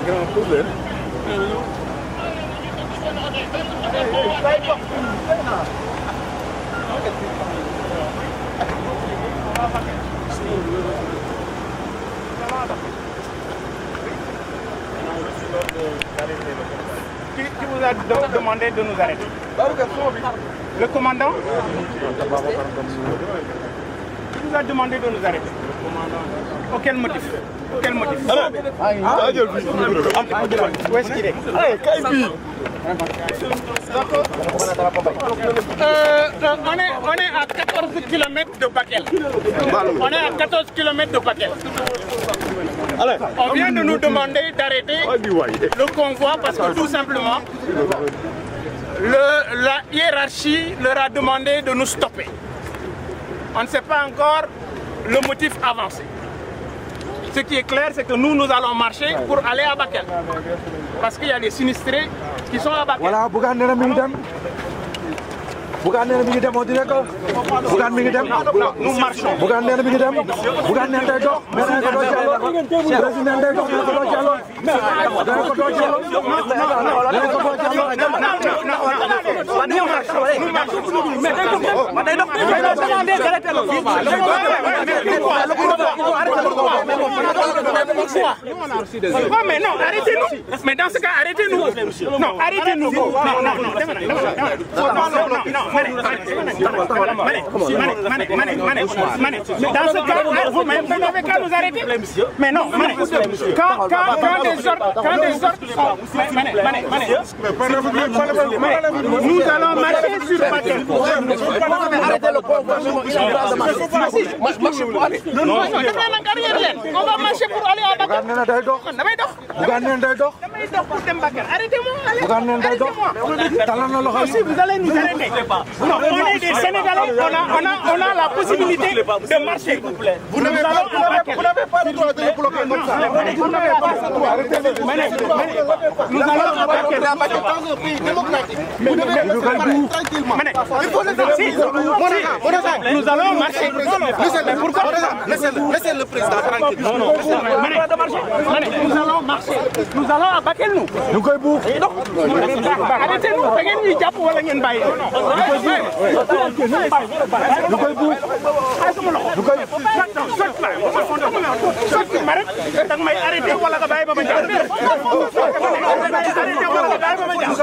Grand problème. Qui vous a demandé de nous arrêter? Le commandant? Qui vous a demandé de nous arrêter? Auquel motif? Quel motif? Où est-ce qu'il est? On est à 14 km de Bakel. On est à 14 km de Bakel. On vient de nous demander d'arrêter le convoi parce que tout simplement, la hiérarchie leur a demandé de nous stopper. On ne sait pas encore le motif avancé. Ce qui est clair, c'est que nous allons marcher pour aller à Bakel. Parce qu'il y a des sinistrés qui sont à Bakel. Voilà, Bougane nee na mi ngi dem. Bougane nee na mi ngi dem, on dirait que Bougane mi ngi dem. Nous marchons. Bougane nee na mi ngi dem. Bougane nee na day dox. Mais nee na ko doo jàll. Président day dox, nee na ko doo jàll. Nee na ko doo jàll. Nee na ko doo jàll. Mais non, arrêtez-nous. Mais dans ce cas, arrêtez-nous. Non, arrêtez-nous. Non. Dans ce cas, vous-même, vous n'avez qu'à nous arrêter. Mais non, quand des ordres sont... Nous allons marcher sur Bakel. Arrêtez le convoi. Non, on va marcher pour aller à Bakel. Bougane nee na day dox. Bougane nee na day dox. Pour dem Bakel. Arrêtez-moi. Bougane nee na day dox. Talal na loxo. Si vous allez nous arrêter. Non, on est des Sénégalais, on a la possibilité de marcher. Vous n'avez pas le droit de bloquer comme ça. Vous n'avez pas le droit. Nous allons à Bakel. Dans un pays démocratique. Vous devez rester tranquillement. Il faut laisser. Nous allons marcher. Laissez le président tranquille. Nous allons marcher. Nous allons à Bakel, nous. ñu koy buux. Arrêtez-nous. Da ngeen ñuy jàpp wala ngeen bàyyi. ñu koy buux. ñu koy sotti ma rek da nga may arrêté wala nga bàyyi ba ma jàpp. Arrêté wala nga bàyyi ba ma jàpp.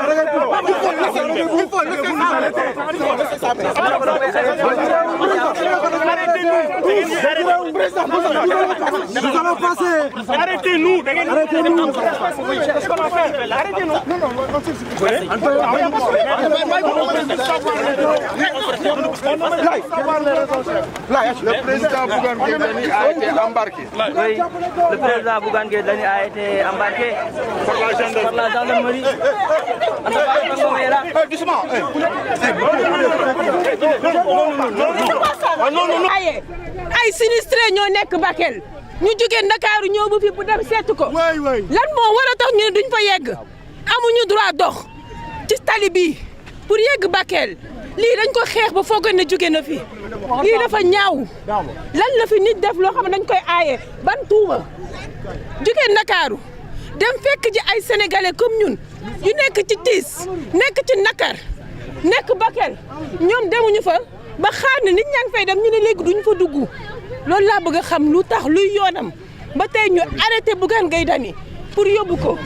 Nous allons passer. Arrêtez-nous. Arrêtez-nous. Arrêtez-nous. Le président Bougane Gueye Dany a été embarqué. Oui, le président Bougane Gueye Dany a été embarqué par la gendarmerie. Doucement. ay sinistré ñoo nekk Bakel ñu jógee Ndakaaru ñëw ba fi bu dem seetu ko lan moo war a tax ñu ne duñ fa yegg amuñu droit dox ci tali bi pour yegg Bakel lii dañ ko xeex ba foogoon ne jóge na fi lii dafa ñaaw lan la fi nit def loo xam ne dañ koy aaye ban tuuma jógee Ndakaaru dem fekk ji ay sénégalais comme ñun yu nekk ci tiis nekk ci nakar nekk Bakel ñoom demuñu fa ba xaar ne nit ñaa ngi fay dem ñu ne léegi duñ fa dugg loolu laa bëgg a xam lu tax luy yoonam ba tey ñu arrêté Bougane Gueye Dany pour yóbbu ko.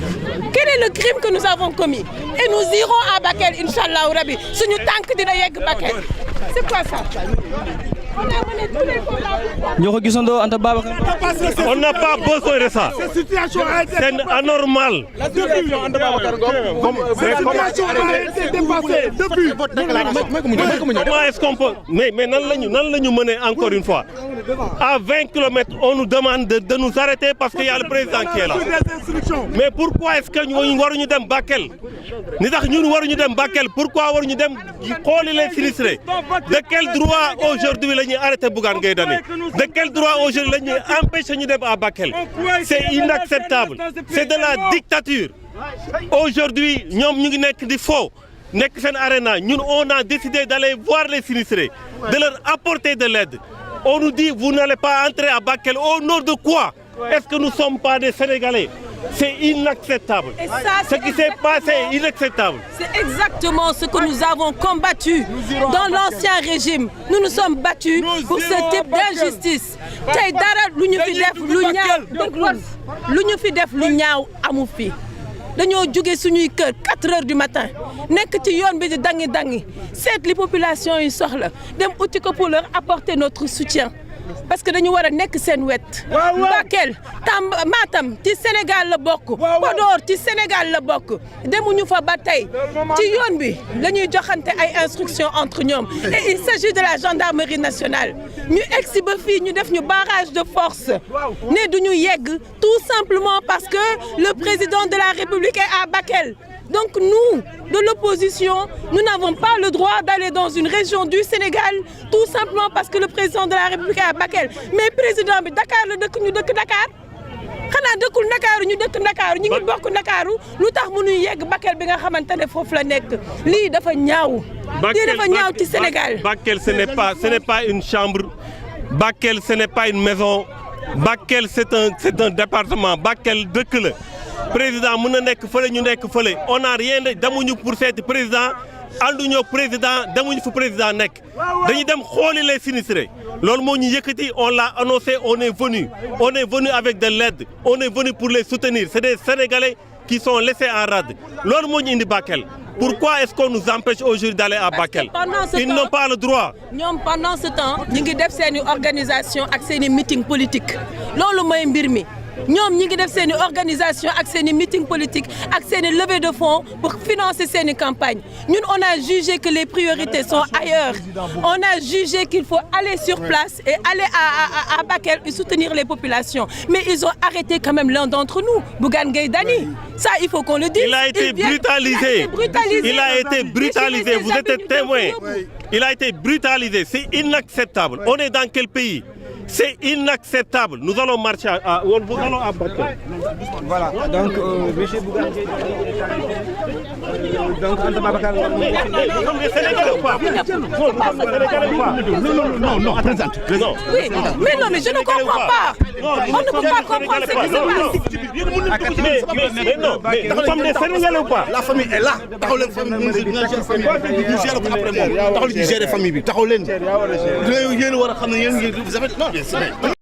Quel est le crime que nous avons commis? Et nous irons à Bakel, Inch'Allah Rabbi. Suñu tànk dina yegg Bakel. C'est quoi ça? On a mené tous les combats. ñoo ko gisandoo Anta Babacar. On n'a pas besoin de ça. C'est anormal. La situation a été dépassée depuis. Comment est-ce qu'on peut... Mais nan lañu mener encore une fois. À 20 km, on nous demande de nous arrêter parce qu'il y a le président qui est là. Mais pourquoi est-ce que ñu waruñu dem Bakel? Ni tax ñun waruñu dem Bakel, pourquoi waruñu dem xooli les sinistrés? De quel droit aujourd'hui la ñuy arrêter Bougane Gueye Dany? De quel droit aujourd'hui la ñuy empêcher ñu dem à Bakel? C'est inacceptable. C'est de la dictature. Aujourd'hui, ñoom ñu ngi nekk di fo. Nekk seen arena, ñun on a décidé d'aller voir les sinistrés, de leur apporter de l'aide. On nous dit vous n'allez pas entrer à Bakel. Au nom de quoi? Est-ce que nous ne sommes pas des Sénégalais? C'est inacceptable. Et ça, ce qui s'est passé est inacceptable. C'est exactement ce que nous avons combattu dans l'ancien régime. Nous nous sommes battus pour ce type d'injustice. Tey dara lu ñu fi def lu ñaaw amu fi. Dañoo jóge suñuy kër 4 heures du matin nekk ci yoon bi di dangi seet li population yi soxla dem uti ko pour leur apporter notre soutien. Parce que dañu war a nekk seen wet. Bakel Matam ci Sénégal la bokk. Podor ci Sénégal la bokk. demuñu fa ba tey ci yoon bi la ñuy joxante ay instructions entre ñoom. Et il s'agit de la gendarmerie nationale. ñu egsi ba fii ñu def ñu barrage de force. ne duñu yegg tout simplement parce que le président de la République est à Bakel. Donc nous, de l'opposition, nous n'avons pas le droit d'aller dans une région du Sénégal, tout simplement parce que le président de la République est à Bakel. Mais président bi Dakar la dëkk ñu dëkk Dakar xanaa dëkkul Ndakaaru ñu dëkk Ndakaaru ñu ngi bokk Ndakaaru lu tax mënuñ yegg Bakel bi nga xamante ne foofu la nekk lii dafa ñaaw. lii dafa ñaaw ci Sénégal. Bakel ce n'est pas une chambre. Bakel ce n'est pas une maison. Bakel c'est un département. Bakel dëkk la. Président mën na nekk fële ñu nekk fële on a rien demuñu pour seeti président ànduñoo président demuñu fu président nekk dañuy dem xooli les sinistrés loolu moo ñu yëkkati on l'a annoncé on est venu avec de l'aide on est venu pour les soutenir c'est des Sénégalais qui sont laissés en rade loolu moo ñu indi Bakel. Pourquoi est-ce qu'on nous empêche aujourd'hui d'aller à Bakel? Ils n'ont pas le droit. ñoom pendant ce temps ñu ngi def seeni organisation ak seeni meeting politique loolu mooy mbir mi. ñoom ñi ngi def seeni organisation ak seeni meeting politique ak seeni levée de fonds pour financer seeni campagne ñun on a jugé que les priorités sont ailleurs on a jugé qu'il faut aller sur place et aller à Bakel et soutenir les populations mais ils ont arrêté quand même l'un d'entre nous Bougane Gueye Dany ça il faut qu'on le dise. Il a été brutalisé. Vous êtes témoin. Il a été brutalisé. C'est inacceptable. On est dans quel pays? C'est inacceptable. Nous allons marcher nous allons à Bakel. Voilà, donc monsieur Bougane donc Anta Babacar nous sommes des Sénégalais ou pas? Non, présente. Oui, mais non, mais je ne comprends pas. On ne peut pas comprendre ce qui se passe. Mais non, mais nous sommes des Sénégalais ou pas? La famille est là. Taxaw leen famille bi ñu gérer ko après moom. Taxaw leen gérer famille bi taxaw leen. Yéen war a xam ne yéen vous avez non